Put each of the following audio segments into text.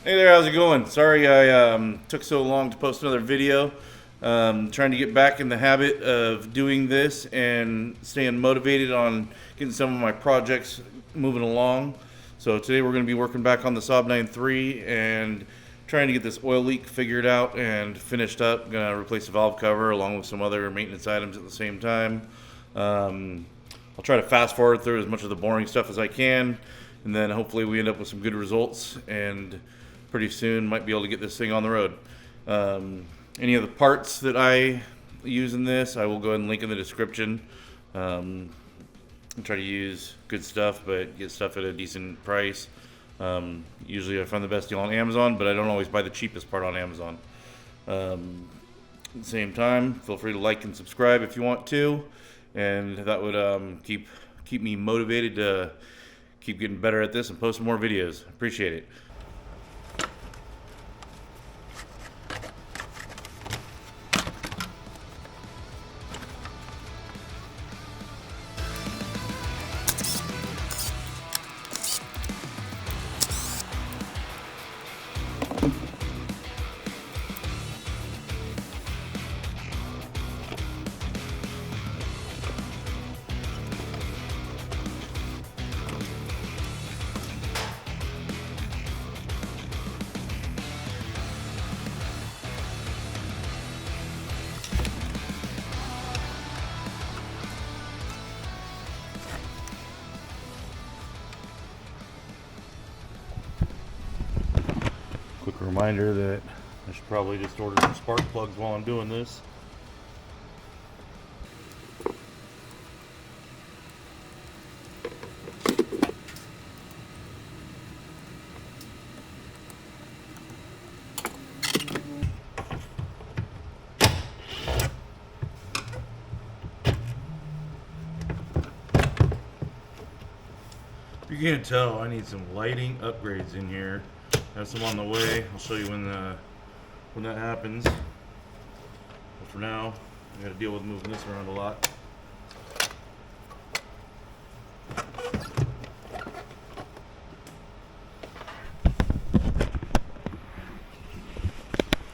Hey there, how's it going? Sorry I took so long to post another video. Trying to get back in the habit of doing this and staying motivated on getting some of my projects moving along. So today we're going to be working back on the SAAB 9.3 and trying to get this oil leak figured out and finished up. Going to replace the valve cover along with some other maintenance items at the same time. I'll try to fast forward through as much of the boring stuff as I can, and then hopefully we end up with some good results, and pretty soon might be able to get this thing on the road. Any of the parts that I use in this, I will go ahead and link in the description. I try to use good stuff, but get stuff at a decent price. Usually I find the best deal on Amazon, but I don't always buy the cheapest part on Amazon. At the same time, feel free to like and subscribe if you want to, and that would keep me motivated to keep getting better at this and post more videos. Appreciate it. Quick reminder that I should probably just order some spark plugs while I'm doing this. If you can't tell, I need some lighting upgrades in here. I have some on the way. I'll show you when that happens. But for now, I got to deal with moving this around a lot.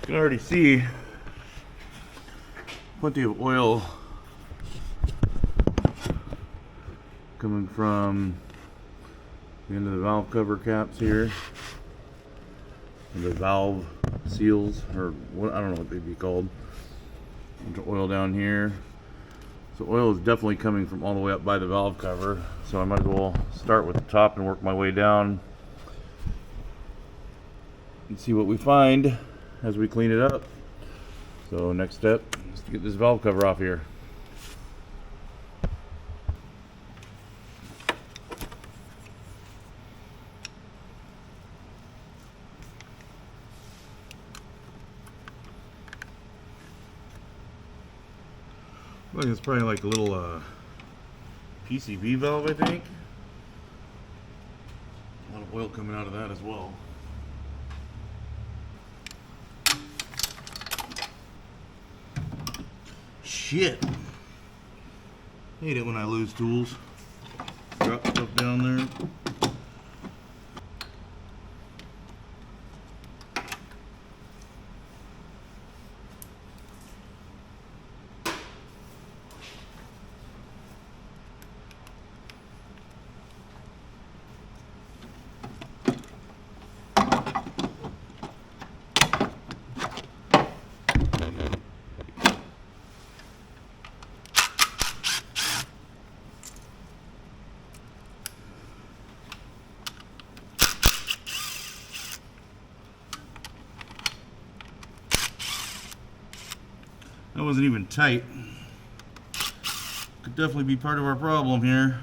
You can already see plenty of oil coming from the end of the valve cover caps here. The valve seals, or what, I don't know what they'd be called. A bunch of oil down here. So oil is definitely coming from all the way up by the valve cover. So I might as well start with the top and work my way down and see what we find as we clean it up. So next step is to get this valve cover off here. I think it's probably like a little PCV valve, I think. A lot of oil coming out of that as well. Shit! Hate it when I lose tools. Drop stuff down there. That wasn't even tight. Could definitely be part of our problem here.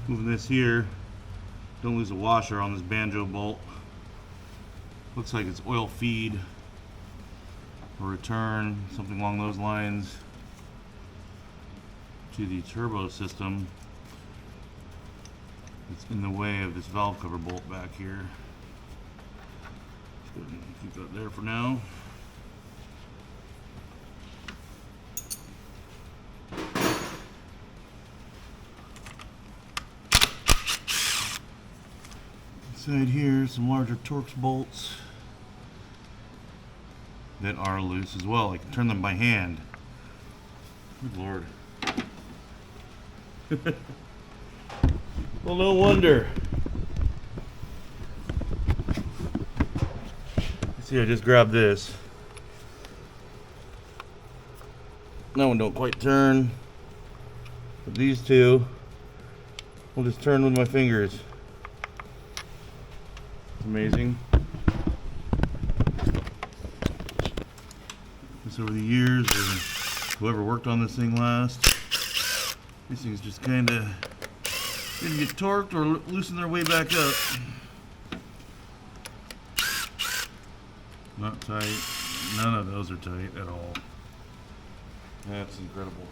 Moving this here. Don't lose a washer on this banjo bolt. Looks like it's oil feed or return, something along those lines, to the turbo system. It's in the way of this valve cover bolt back here. Let's go ahead and keep that there for now. Inside here, some larger Torx bolts that are loose as well. I can turn them by hand. Good Lord. Well, no wonder. See, I just grabbed this. That one don't quite turn. But these two will just turn with my fingers. It's amazing. This over the years, or whoever worked on this thing last, these things just kind of didn't get torqued or loosen their way back up. Not tight. None of those are tight at all. That's incredible.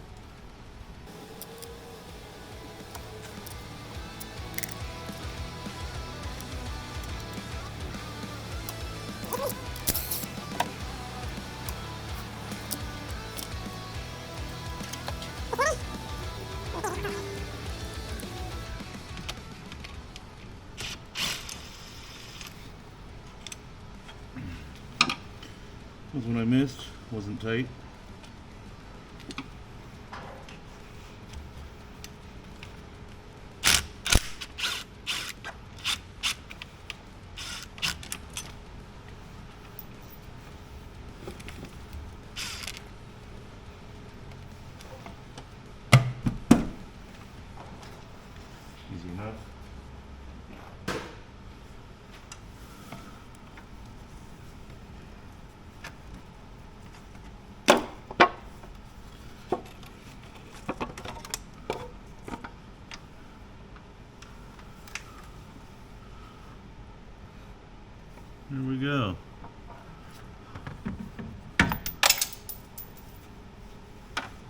This one I missed, wasn't tight. Easy enough. Here we go. Of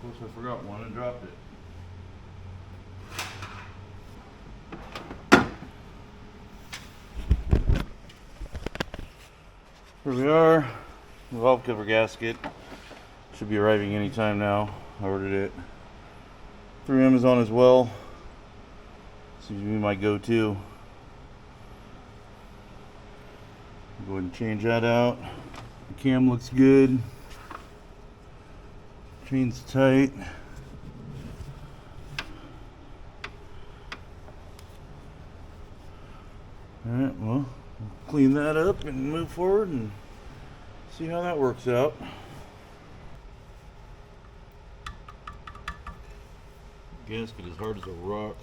course, I forgot one and dropped it. Here we are. The valve cover gasket should be arriving anytime now. I ordered it through Amazon as well. Seems to be my go-to. Go ahead and change that out. The cam looks good. Chain's tight. Alright, well, we'll clean that up and move forward and see how that works out. Gasket is hard as a rock.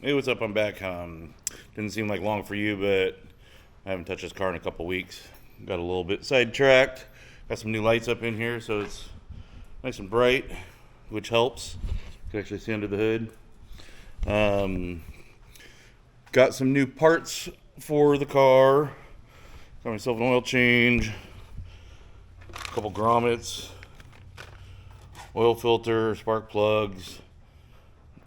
Hey, what's up? I'm back. Didn't seem like long for you, but I haven't touched this car in a couple weeks. Got a little bit sidetracked. Got some new lights up in here, so it's nice and bright, which helps. You can actually see under the hood. Got some new parts for the car. Got myself an oil change, a couple grommets, oil filter, spark plugs,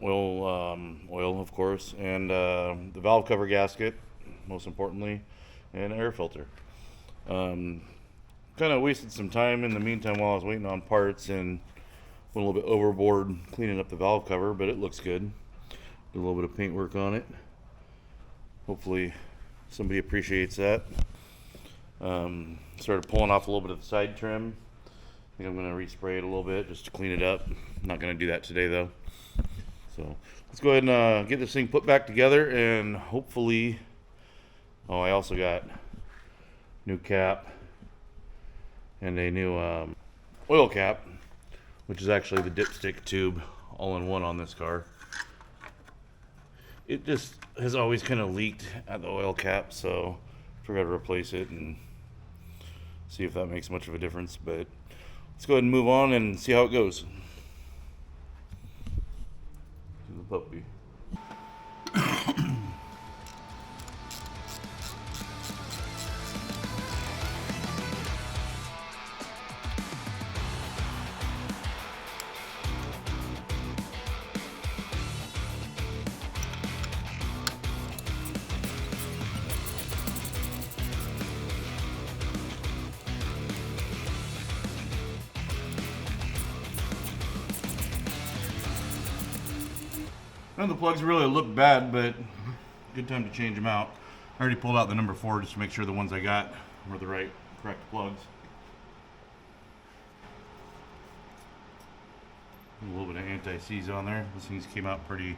oil of course, and the valve cover gasket, most importantly, and air filter. kind of wasted some time in the meantime while I was waiting on parts and went a little bit overboard cleaning up the valve cover, but it looks good. Did a little bit of paint work on it. Hopefully somebody appreciates that. Started pulling off a little bit of the side trim. I think I'm going to respray it a little bit just to clean it up. I'm not going to do that today though. So let's go ahead and get this thing put back together, and hopefully, oh, I also got new cap and a new oil cap, which is actually the dipstick tube all in one on this car. It just has always kind of leaked at the oil cap, so I forgot to replace it and see if that makes much of a difference. But let's go ahead and move on and see how it goes. The puppy. None of the plugs really look bad, but good time to change them out. I already pulled out the number 4 just to make sure the ones I got were the correct plugs. A little bit of anti-seize on there. These things came out pretty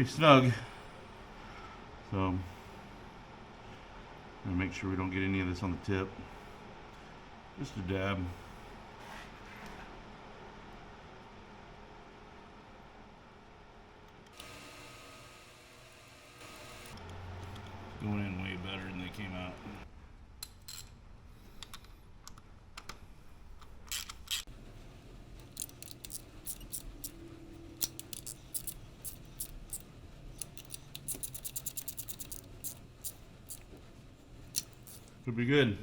snug. So I'm gonna make sure we don't get any of this on the tip. Just a dab. Going in way better than they came out. Could be good.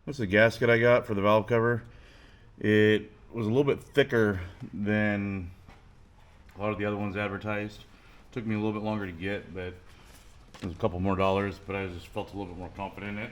That's the gasket I got for the valve cover. It was a little bit thicker than a lot of the other ones advertised. Took me a little bit longer to get, but it was a couple more dollars, but I just felt a little bit more confident in it.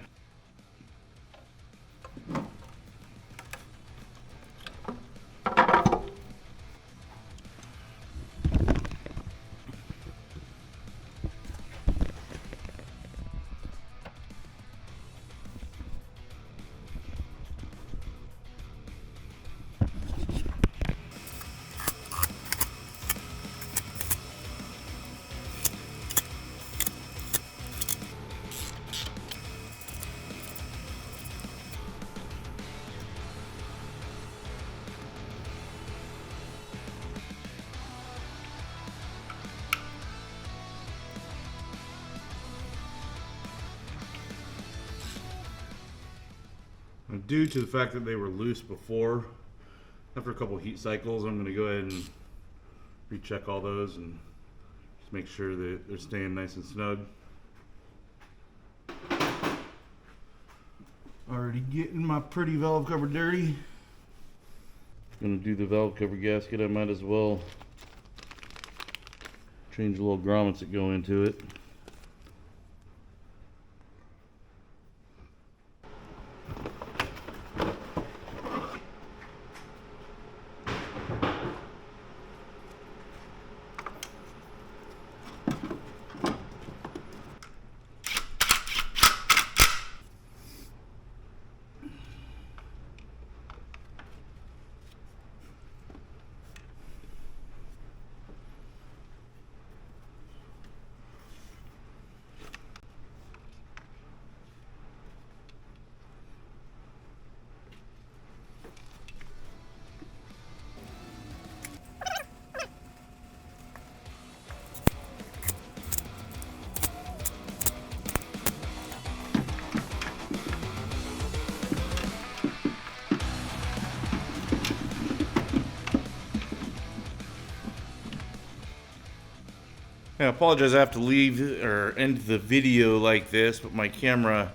Due to the fact that they were loose before, after a couple heat cycles, I'm going to go ahead and recheck all those and just make sure that they're staying nice and snug. Already getting my pretty valve cover dirty. Going to do the valve cover gasket. I might as well change the little grommets that go into it. I apologize, I have to leave or end the video like this, but my camera,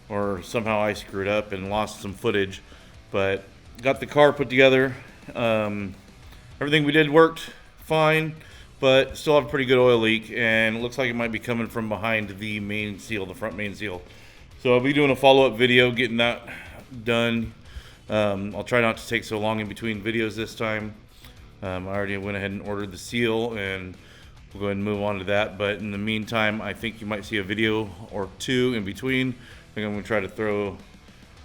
or somehow I screwed up and lost some footage, but got the car put together. Everything we did worked fine. but still have a pretty good oil leak, and it looks like it might be coming from behind the main seal, the front main seal. So I'll be doing a follow-up video getting that done. I'll try not to take so long in between videos this time. I already went ahead and ordered the seal, and we'll go ahead and move on to that. But in the meantime, I think you might see a video or two in between. I think I'm going to try to throw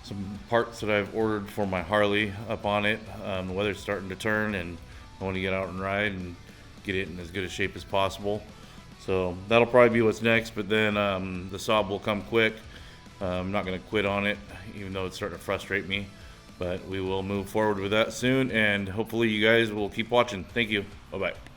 some parts that I've ordered for my Harley up on it. The weather's starting to turn, and I want to get out and ride and get it in as good a shape as possible. So that'll probably be what's next, but then the SAAB will come quick. I'm not going to quit on it, even though it's starting to frustrate me. But we will move forward with that soon, and hopefully you guys will keep watching. Thank you. Bye-bye.